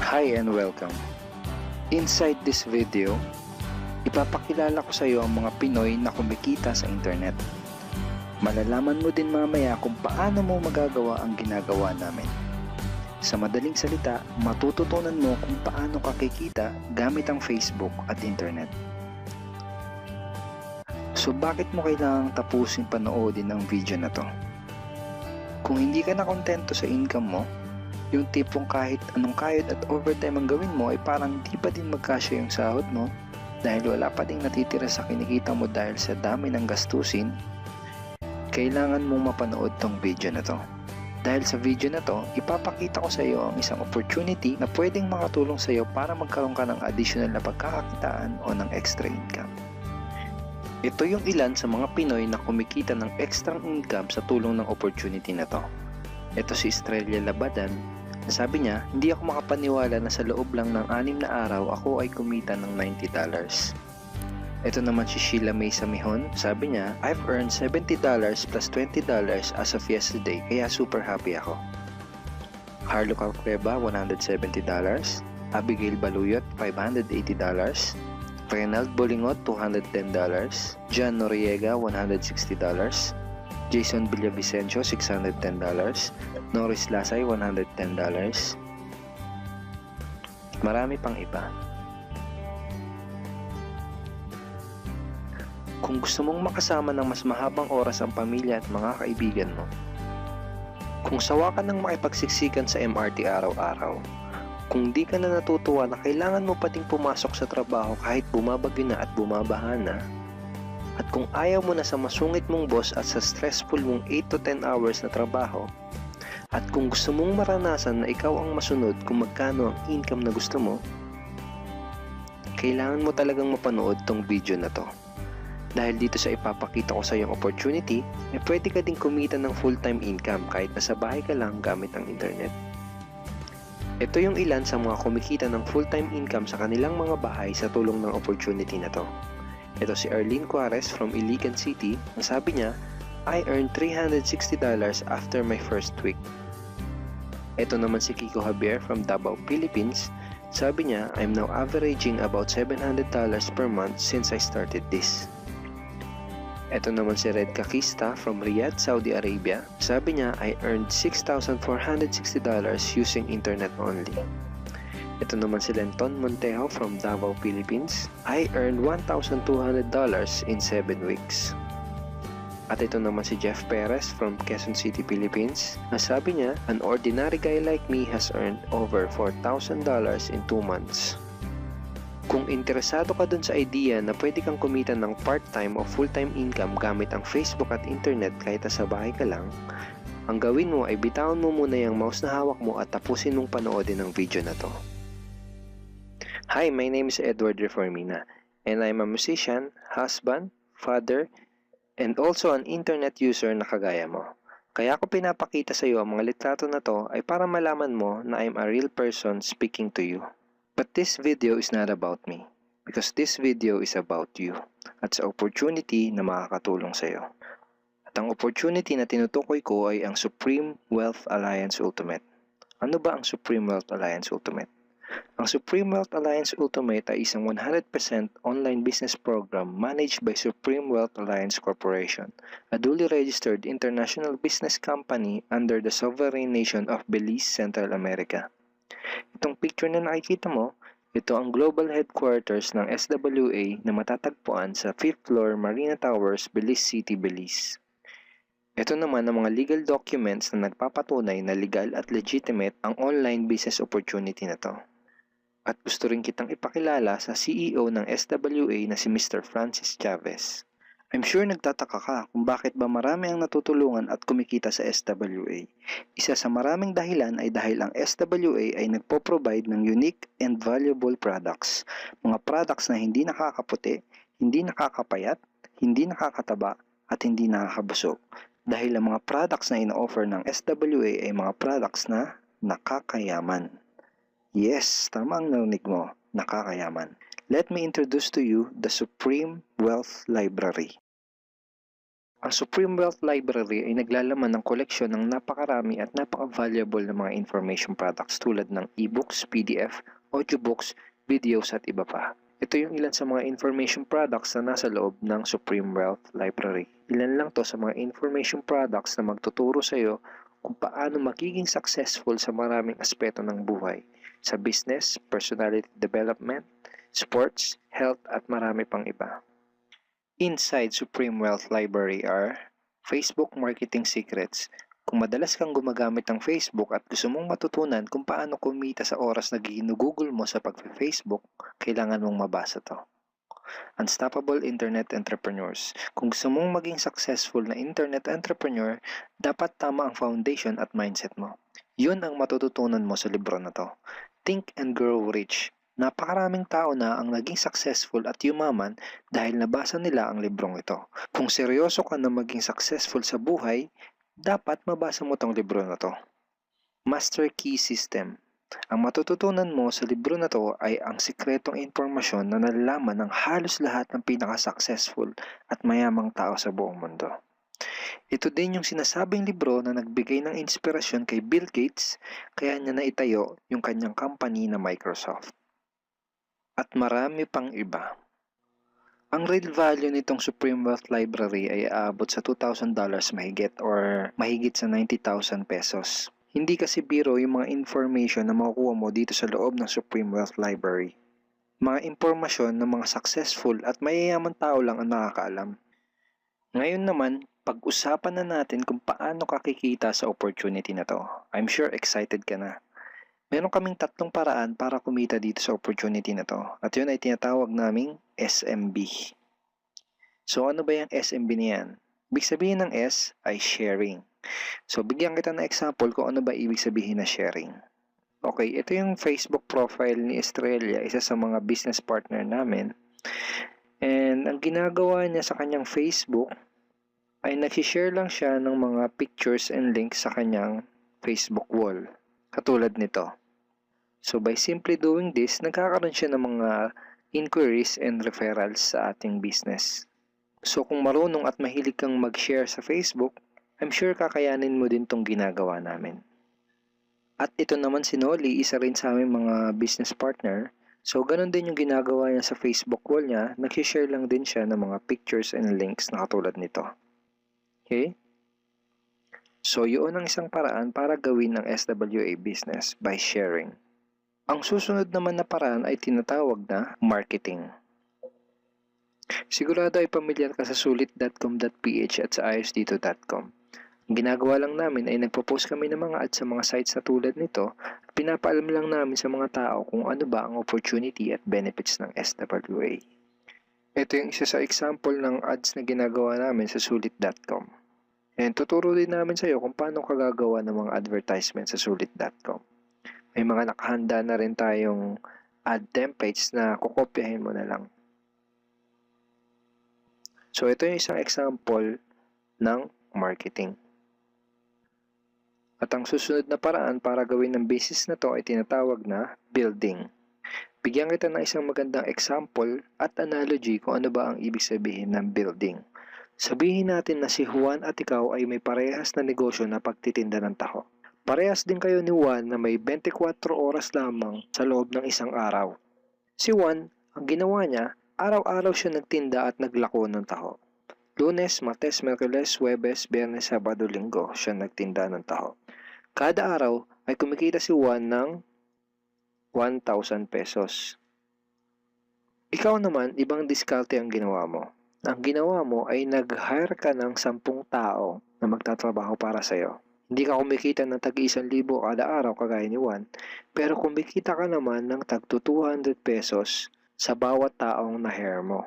Hi and welcome. Inside this video, ipapakilala ko sa iyo ang mga Pinoy na kumikita sa internet. Malalaman mo din mamaya kung paano mo magagawa ang ginagawa namin. Sa madaling salita, matututunan mo kung paano ka kikita gamit ang Facebook at internet. So bakit mo kailangang tapusin panoodin ang video na to? Kung hindi ka na kontento sa income mo, yung tipong kahit anong kayod at overtime ang gawin mo ay parang di pa din magkasya yung sahod mo dahil wala pa ding natitira sa kinikita mo dahil sa dami ng gastusin, kailangan mong mapanood tong video na to. Dahil sa video na to, ipapakita ko sa iyo ang isang opportunity na pwedeng makatulong sa iyo para magkaroon ka ng additional na pagkakakitaan o ng extra income. Ito yung ilan sa mga Pinoy na kumikita ng extra income sa tulong ng opportunity na to. Ito si Estrella Labadan. Sabi niya, hindi ako makapaniwala na sa loob lang ng 6 na araw ako ay kumita ng $90. Ito naman si Sheila May Samihon. Sabi niya, I've earned $70 plus $20 as of yesterday kaya super happy ako. Harlo Calcreba, $170. Abigail Baluyot, $580. Renald Bolingot, $210. John Noriega, $160. Jason Villavicencio, $610. Norris Lasay, $110. Marami pang iba. Kung gusto mong makasama ng mas mahabang oras ang pamilya at mga kaibigan mo, kung sawa ka ng makipagsiksikan sa MRT araw-araw, kung di ka na natutuwa na kailangan mo pating pumasok sa trabaho kahit bumabagyo na at bumabaha na, at kung ayaw mo na sa masungit mong boss at sa stressful mong 8 to 10 hours na trabaho, at kung gusto mong maranasan na ikaw ang masunod kung magkano ang income na gusto mo, kailangan mo talagang mapanood tong video na to. Dahil dito sa ipapakita ko sa iyong opportunity, pwede ka ding kumita ng full-time income kahit nasa bahay ka lang gamit ang internet. Ito yung ilan sa mga kumikita ng full-time income sa kanilang mga bahay sa tulong ng opportunity na to. Ito si Arlene Juarez from Iligan City. Ang sabi niya, I earned $360 after my first week. Ito naman si Kiko Javier from Davao, Philippines. Sabi niya, I'm now averaging about $700 per month since I started this. Ito naman si Red Kakista from Riyadh, Saudi Arabia. Sabi niya, I earned $6,460 using internet only. Ito naman si Lenton Montejo from Davao, Philippines. I earned $1,200 in 7 weeks. At ito naman si Jeff Perez from Quezon City, Philippines. Nasabi niya, an ordinary guy like me has earned over $4,000 in 2 months. Kung interesado ka dun sa idea na pwede kang kumita ng part-time o full-time income gamit ang Facebook at internet kahit sa bahay ka lang, ang gawin mo ay bitawan mo muna yung mouse na hawak mo at tapusin mong panoodin ang video na to. Hi, my name is Edward Reformina, and I'm a musician, husband, father, and also an internet user na kagaya mo. Kaya ako pinapakita sa iyo ang mga litrato na to ay para malaman mo na I'm a real person speaking to you. But this video is not about me, because this video is about you at sa opportunity na makakatulong sa iyo. At ang opportunity na tinutukoy ko ay ang Supreme Wealth Alliance Ultimate. Ano ba ang Supreme Wealth Alliance Ultimate? Ang Supreme Wealth Alliance Ultimate ay isang 100% online business program managed by Supreme Wealth Alliance Corporation, a duly registered international business company under the sovereign nation of Belize, Central America. Itong picture na nakikita mo, ito ang global headquarters ng SWA na matatagpuan sa 5th floor Marina Towers, Belize City, Belize. Ito naman ang mga legal documents na nagpapatunay na legal at legitimate ang online business opportunity na to. At gusto rin kitang ipakilala sa CEO ng SWA na si Mr. Francis Chavez. I'm sure nagtataka ka kung bakit ba marami ang natutulungan at kumikita sa SWA. Isa sa maraming dahilan ay dahil ang SWA ay nagpo-provide ng unique and valuable products. Mga products na hindi nakakaputi, hindi nakakapayat, hindi nakakataba, at hindi nakakabusog. Dahil ang mga products na ino-offer ng SWA ay mga products na nakakayaman. Yes, tama ang narinig mo, nakakayaman. Let me introduce to you the Supreme Wealth Library. Ang Supreme Wealth Library ay naglalaman ng koleksyon ng napakarami at napaka-valuable na mga information products tulad ng e-books, PDF, audiobooks, videos at iba pa. Ito yung ilan sa mga information products na nasa loob ng Supreme Wealth Library. Ilan lang to sa mga information products na magtuturo sa iyo kung paano magiging successful sa maraming aspeto ng buhay. Sa business, personality development, sports, health at marami pang iba. Inside Supreme Wealth Library are Facebook Marketing Secrets. Kung madalas kang gumagamit ng Facebook at gusto mong matutunan kung paano kumita sa oras na ginugugol mo sa pag-Facebook, kailangan mong mabasa to. Unstoppable Internet Entrepreneurs. Kung gusto mong maging successful na internet entrepreneur, dapat tama ang foundation at mindset mo. Yun ang matututunan mo sa libro na to. Think and Grow Rich. Napakaraming tao na ang naging successful at yumaman dahil nabasa nila ang librong ito. Kung seryoso ka na maging successful sa buhay, dapat mabasa mo tong libro na to. Master Key System. Ang matututunan mo sa libro na to ay ang sikretong impormasyon na nalalaman ng halos lahat ng pinaka-successful at mayamang tao sa buong mundo. Ito din yung sinasabing libro na nagbigay ng inspirasyon kay Bill Gates kaya niya naitayo yung kanyang company na Microsoft. At marami pang iba. Ang real value nitong Supreme Wealth Library ay aabot sa $2,000 mahigit or mahigit sa 90,000 pesos. Hindi kasi biro yung mga information na makukuha mo dito sa loob ng Supreme Wealth Library. Mga impormasyon ng mga successful at mayayaman tao lang ang nakakaalam. Ngayon naman, pag-usapan na natin kung paano ka kikita sa opportunity na to. I'm sure excited ka na. Meron kaming 3 paraan para kumita dito sa opportunity na to. At yun ay tinatawag naming SMB. So ano ba yung SMB niyan? Ibig sabihin ng S ay sharing. So bigyan kita ng example kung ano ba ibig sabihin na sharing. Okay, ito yung Facebook profile ni Estrella, isa sa mga business partner namin. And ang ginagawa niya sa kanyang Facebook ay nag-share lang siya ng mga pictures and links sa kanyang Facebook wall. Katulad nito. So by simply doing this, nagkakaroon siya ng mga inquiries and referrals sa ating business. So kung marunong at mahilig kang mag-share sa Facebook, I'm sure kakayanin mo din tong ginagawa namin. At ito naman si Nolly, isa rin sa aming mga business partner. So ganun din yung ginagawa niya sa Facebook wall niya, nag-share lang din siya ng mga pictures and links na katulad nito. Okay? So yun ang isang paraan para gawin ang SWA business by sharing. Ang susunod naman na paraan ay tinatawag na marketing. Sigurado ay pamilyar ka sa sulit.com.ph at sa ayosdito.com. Ang ginagawa lang namin ay nagpo-post kami ng mga ads sa mga sites na tulad nito at pinapaalam lang namin sa mga tao kung ano ba ang opportunity at benefits ng SWA. Ito yung isa sa example ng ads na ginagawa namin sa sulit.com. And tuturo din namin sa iyo kung paano ka gagawa ng mga advertisement sa sulit.com. May mga nakahanda na rin tayong ad templates na kukopyahin mo na lang. So ito yung isang example ng marketing. At ang susunod na paraan para gawin ng business na to ay tinatawag na building. Bigyan kita ng isang magandang example at analogy kung ano ba ang ibig sabihin ng building. Sabihin natin na si Juan at ikaw ay may parehas na negosyo na pagtitinda ng taho. Parehas din kayo ni Juan na may 24 oras lamang sa loob ng isang araw. Si Juan, ang ginawa niya, araw-araw siya nagtinda at naglako ng taho. Lunes, Martes, Miyerkules, Huwebes, Biyernes, Sabado, Linggo siya nagtinda ng taho. Kada araw ay kumikita si Juan ng 1,000 pesos. Ikaw naman, ibang diskarte ang ginawa mo. Ang ginawa mo ay nag-hire ka ng 10 tao na magtatrabaho para sa'yo. Hindi ka kumikita ng tag-1,000 kada araw kagaya ni Juan, pero kumikita ka naman ng tag 200 pesos sa bawat taong na-hire mo.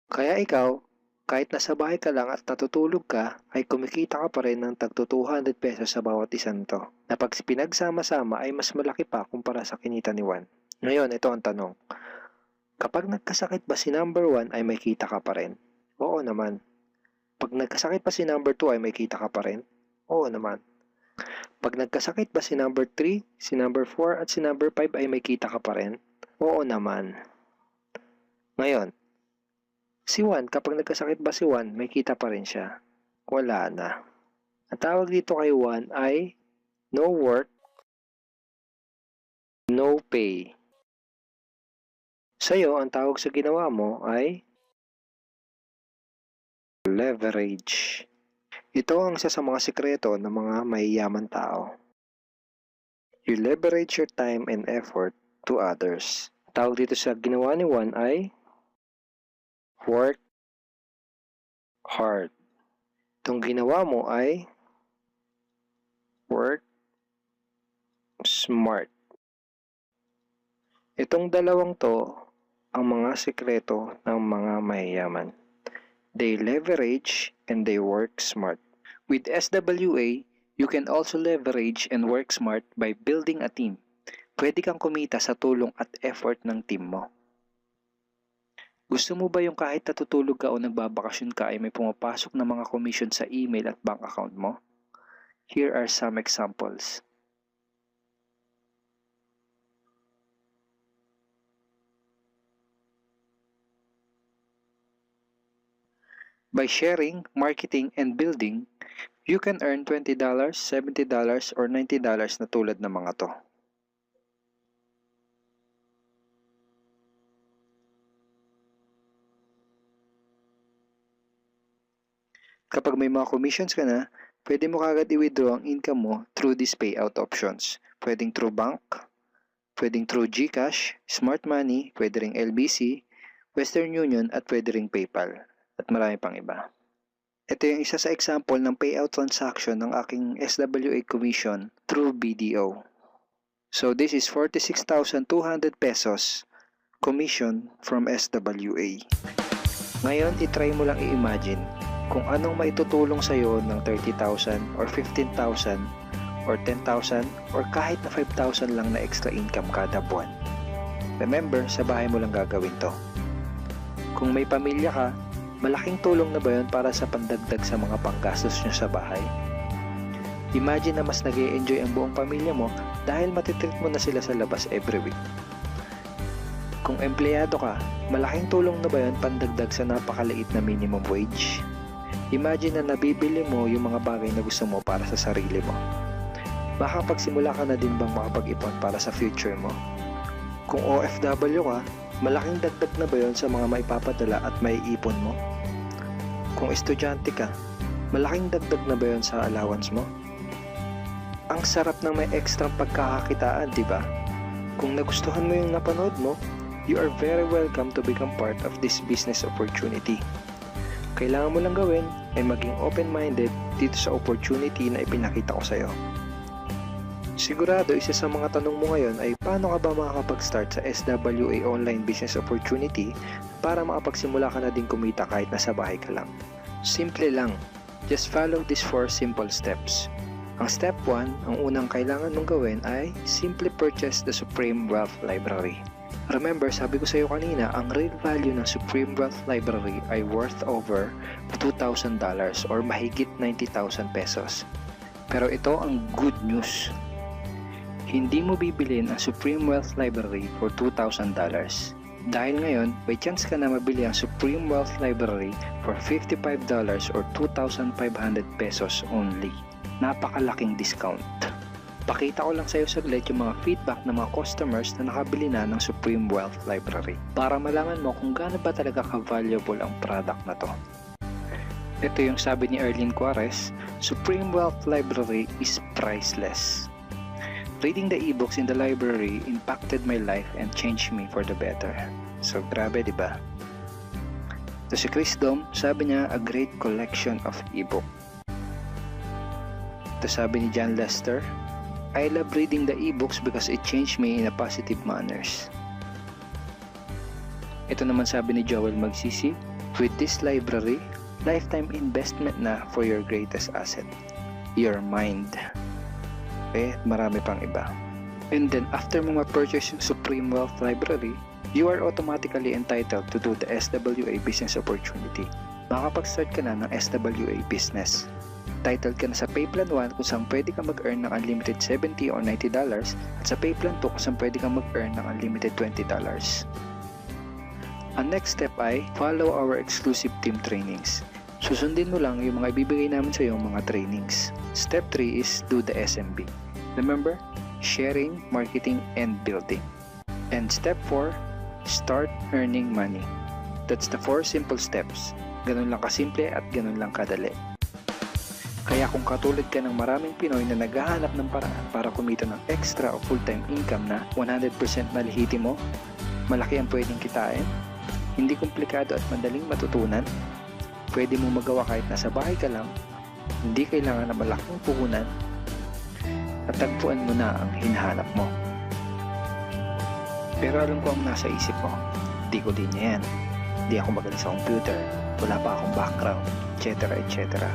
Kaya ikaw, kahit nasa bahay ka lang at natutulog ka, ay kumikita ka pa rin ng tag 200 pesos sa bawat isang to, na pag pinagsama-sama ay mas malaki pa kumpara sa kinita ni Juan. Ngayon, ito ang tanong. Kapag nagkasakit ba si number 1 ay may kita ka pa rin? Oo naman. Pag nagkasakit pa si number 2 ay may kita ka pa rin? Oo naman. Pag nagkasakit ba si number 3, si number 4 at si number 5 ay may kita ka pa rin? Oo naman. Ngayon, Si Juan, kapag nagkasakit ba si Juan, may kita pa rin siya? Wala na. Ang tawag dito kay Juan ay no work, no pay. Sa'yo, ang tawag sa ginawa mo ay leverage. Ito ang isa sa mga sikreto ng mga mayayaman tao. You leverage your time and effort to others. Tawag dito sa ginawa ni Juan ay work hard. Itong ginawa mo ay work smart. Itong dalawang to ang mga sikreto ng mga mayayaman. They leverage and they work smart. With SWA, you can also leverage and work smart by building a team. Pwede kang kumita sa tulong at effort ng team mo. Gusto mo ba yung kahit natutulog ka o nagbabakasyon ka ay may pumapasok na mga commission sa email at bank account mo? Here are some examples. By sharing, marketing, and building, you can earn $20, $70, or $90 na tulad ng mga to. Kapag may mga commissions ka na, pwede mo kagad i-withdraw ang income mo through these payout options. Pwedeng through bank, pwedeng through GCash, Smart Money, pwede ring LBC, Western Union, at pwede ring PayPal. At marami pang iba. Ito yung isa sa example ng payout transaction ng aking SWA commission through BDO. So this is 46,200 pesos commission from SWA. Ngayon, itry mo lang i-imagine kung anong maitutulong sa'yo ng 30,000 or 15,000 or 10,000 or kahit na 5,000 lang na extra income kada buwan. Remember, sa bahay mo lang gagawin to. Kung may pamilya ka, malaking tulong na ba yun para sa pandagdag sa mga panggastos nyo sa bahay? Imagine na mas nag-e-enjoy ang buong pamilya mo dahil matitreat mo na sila sa labas every week. Kung empleyado ka, malaking tulong na ba yun pandagdag sa napakaliit na minimum wage? Imagine na nabibili mo yung mga bagay na gusto mo para sa sarili mo. Makapagsimula ka na din bang makapag-ipon para sa future mo? Kung OFW ka, malaking dagdag na ba yun sa mga maipapadala at maiipon mo? Kung estudyante ka, malaking dagdag na ba yun sa allowance mo? Ang sarap ng may extra pagkakakitaan, di ba? Kung nagustuhan mo yung napanood mo, you are very welcome to become part of this business opportunity. Kailangan mo lang gawin ay maging open-minded dito sa opportunity na ipinakita ko sa'yo. Sigurado, isa sa mga tanong mo ngayon ay paano ka ba makakapag-start sa SWA online business opportunity para makapagsimula ka na din kumita kahit nasa bahay ka lang. Simple lang. Just follow these 4 simple steps. Ang step 1, ang unang kailangan mong gawin ay simply purchase the Supreme Wealth Library. Remember, sabi ko sa iyo kanina, ang real value ng Supreme Wealth Library ay worth over $2,000 or mahigit 90,000 pesos. Pero ito ang good news. Hindi mo bibilin ang Supreme Wealth Library for $2,000. Dahil ngayon, may chance ka na mabili ang Supreme Wealth Library for $55 or 2,500 pesos only. Napakalaking discount. Pakita ko lang sa iyo saglit yung mga feedback ng mga customers na nakabili na ng Supreme Wealth Library para malaman mo kung gaano ba talaga ka-valuable ang product na to. Ito yung sabi ni Erlene Cuares, Supreme Wealth Library is priceless. Reading the ebooks in the library impacted my life and changed me for the better. So grabe, di ba? Ito si Chris Dom, sabi niya, a great collection of ebook. Ito sabi ni John Lester, I love reading the ebooks because it changed me in a positive manners. Ito naman sabi ni Joel Magsisi, with this library, lifetime investment na for your greatest asset, your mind. Marami pang iba. And then after mo ma-purchase yung Supreme Wealth Library, you are automatically entitled to do the SWA business opportunity. Makapag-start ka na ng SWA business. Titled ka na sa Payplan 1 kung saan pwede ka mag-earn ng unlimited $70 or $90 at sa Payplan 2 kung saan pwede ka mag-earn ng unlimited $20. Ang next step ay follow our exclusive team trainings. Susundin mo lang yung mga ibibigay namin sa iyo mga trainings. Step 3 is do the SMB. Remember, sharing, marketing, and building. And step 4, start earning money. That's the 4 simple steps. Ganun lang kasimple at ganun lang kadali. Kaya kung katulad ka ng maraming Pinoy na naghahanap ng paraan para kumita ng extra o full-time income na 100% malihiti mo, malaki ang pwedeng kitain, hindi komplikado at madaling matutunan, pwede mong magawa kahit nasa bahay ka lang, hindi kailangan na malaking puhunan, at tagpuan mo na ang hinahanap mo. Pero alam ko ang nasa isip mo, di ko din yan. Di ako magaling sa computer, wala pa akong background, etc. etc.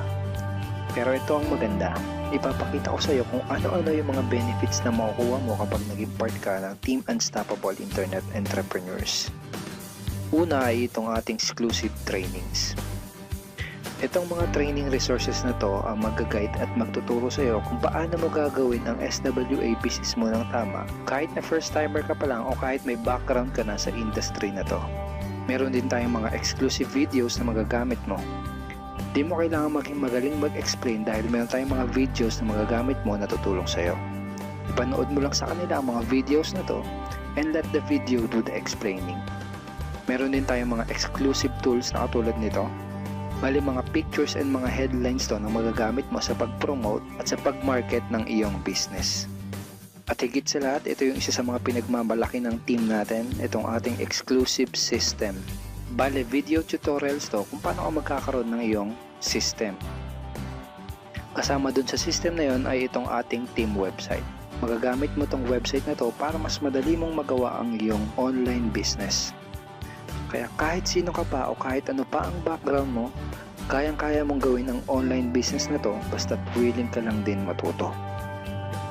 Pero ito ang maganda, ipapakita ko sa iyo kung ano-ano yung mga benefits na makukuha mo kapag naging part ka ng Team Unstoppable Internet Entrepreneurs. Una ay itong ating exclusive trainings. Itong mga training resources na to ang mag-guide at magtuturo sa iyo kung paano mo gagawin ang SWA business mo ng tama kahit na first timer ka pa lang o kahit may background ka na sa industry na to. Meron din tayong mga exclusive videos na magagamit mo. Di mo kailangan maging magaling mag-explain dahil meron tayong mga videos na magagamit mo na tutulong sa iyo. Ipanood mo lang sa kanila ang mga videos na to and let the video do the explaining. Meron din tayong mga exclusive tools na katulad nito. Bali mga pictures and mga headlines to na magagamit mo sa pag-promote at sa pag-market ng iyong business. At higit sa lahat, ito yung isa sa mga pinagmamalaki ng team natin, itong ating exclusive system. Bali video tutorials to kung paano ka magkakaroon ng iyong system. Kasama dun sa system na yon ay itong ating team website. Magagamit mo tong website na to para mas madali mong magawa ang iyong online business. Kaya kahit sino ka pa o kahit ano pa ang background mo, kayang-kaya mong gawin ang online business na to basta't willing ka lang din matuto.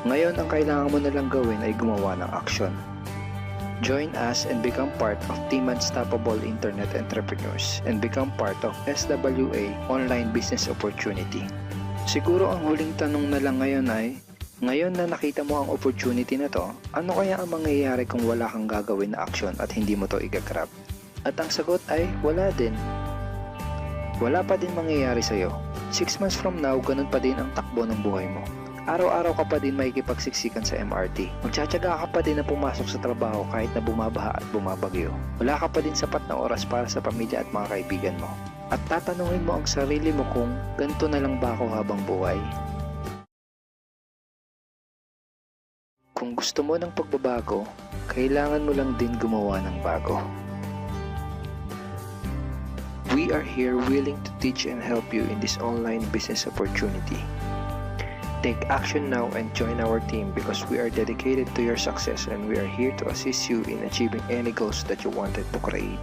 Ngayon, ang kailangan mo na lang gawin ay gumawa ng action. Join us and become part of Team Unstoppable Internet Entrepreneurs and become part of SWA Online Business Opportunity. Siguro ang huling tanong na lang ngayon ay, ngayon na nakita mo ang opportunity na to, ano kaya ang mangyayari kung wala kang gagawin na action at hindi mo to igagrab? At ang sagot ay wala din. Wala pa din mangyayari sa'yo. 6 months from now, ganun pa din ang takbo ng buhay mo. Araw-araw ka pa din makikipagsiksikan sa MRT. Magtsatsaga ka pa din na pumasok sa trabaho kahit na bumabaha at bumabagyo. Wala ka pa din sapat na oras para sa pamilya at mga kaibigan mo. At tatanungin mo ang sarili mo kung ganito na lang ba ako habang buhay? Kung gusto mo ng pagbabago, kailangan mo lang din gumawa ng bago. We are here willing to teach and help you in this online business opportunity. Take action now and join our team because we are dedicated to your success and we are here to assist you in achieving any goals that you wanted to create.